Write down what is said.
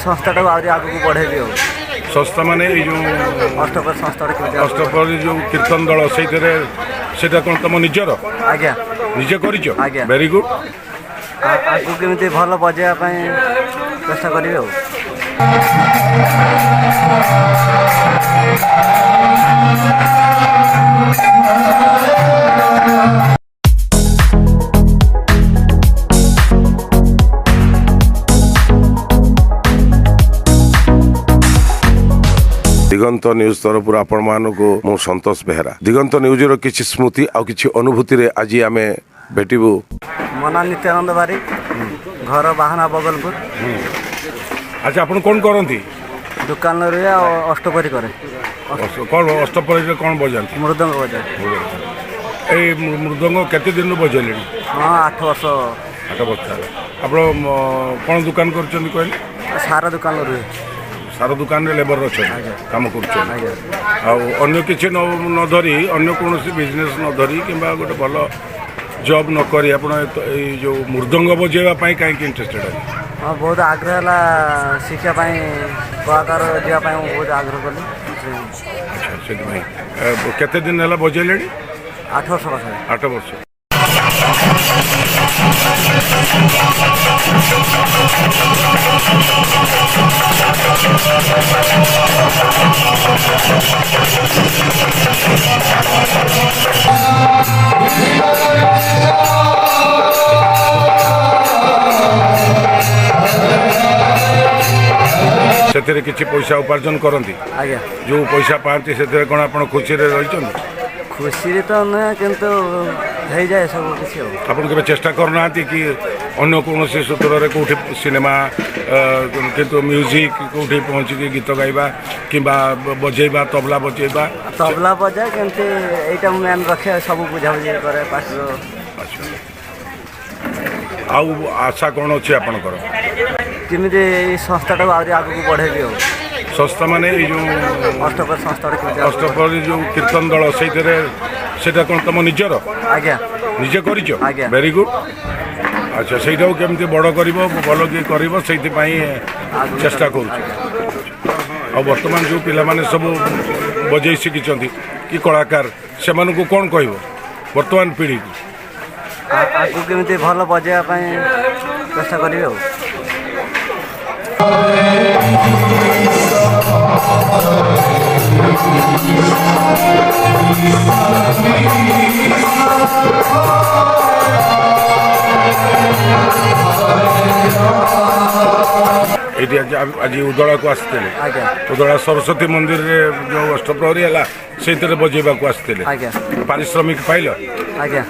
ସଂସ୍ଥାଟାକୁ ଆହୁରି ଆଗକୁ ବଢ଼େଇବି ଆଉ ସଂସ୍ଥା ମାନେ ଏଇ ଯେଉଁ ଅଷ୍ଟପ୍ରହରୀ ସଂସ୍ଥାଟା କେମିତି ଅଷ୍ଟପ୍ରହରୀ ଯେଉଁ କୀର୍ତ୍ତନ ଦଳ ସେଇଥିରେ ସେଇଟା କ'ଣ ତମ ନିଜର ଆଜ୍ଞା ନିଜେ କରିଛ? ଆଜ୍ଞା। Very good. ଆଗକୁ କେମିତି ଭଲ ବଜେଇବା ପାଇଁ ଚେଷ୍ଟା କରିବି ଆଉ दिगंत न्यूज तरफ आपण मानक मु संतोष बेहरा। दिगंत न्यूज रो किछि स्मृति आ किछि अनुभूति रे आज आमे भेटिबु। मना नित्यानंद बारी घर बाहाना बगलपुर। अच्छा आपण कोन करंती? दुकान रे अष्टपरी करे। कोन अष्टपरी रे कोन बजांती? मृदंग बजाय। ए मृदंग केते दिन बजेले? हां 8 वर्ष। 8 वर्ष। आपण कोन दुकान करचंदी कहले? सारा दुकान रे सारा दुकान रे लेबर अच्छा काम कर अन्य किसी न धरी अन्य कौन बिजनेस न धरी कि गोटे भल जॉब न करी आप जो मृदंग बजेवाई कहीं इंटरेस्टेड है? हाँ बहुत आग्रह है शिक्षा कलाकार जावाई बहुत आग्रह कली। अच्छा केते दिन है बजेले? 8 वर्ष। 8 वर्ष। से किसी पैसा उपार्जन करती आज्ञा जो पैसा पाती से कौन आप खुशी रही? खुशी तो नुहे किंतु हो जाए सब किसी आपन के चेष्टा करना कि अन्य कौन सूत्र में कौटी सिनेमा किंतु म्यूजिक कौटी पहुँचिकी गीत गाइबा कि बजेबा तबला बजेबा? तबला बजाए केमती एटा मैन रखे सब बुझाबुझी करे पार्टी। अच्छा आउ आशा कौन अच्छी आपनकर? केमिति संस्थाटाକୁ आहुରି आगକୁ ବଢ଼େଇବି ଆଉ संस्था माने जो अष्टप्रहरी संस्थाटा केमिति अष्टप्रहरी जो कीर्तन दल सेटा कौन तुम निजर? आज्ञा निजे करिछ? आज्ञा। Very good. अच्छा सेटा केमिति बड़ करिवो भल कि करिवो सेति पई चेष्टा करू। आ वर्तमान जो पिला माने सब बजै शिखिचंती कि कलाकार से मानको कोन कहबो वर्तमान पीढ़ी को? आगକୁ କେମିତି ଭଲ ବଜେଇବା ପାଇଁ ଚେଷ୍ଟା କରିବି ଆଉ ये आज उदला को आसते उदला सरस्वती मंदिर रे जो अष्टप्रहरी है से बजेबा को आसते पारिश्रमिक पाइल? आज्ञा।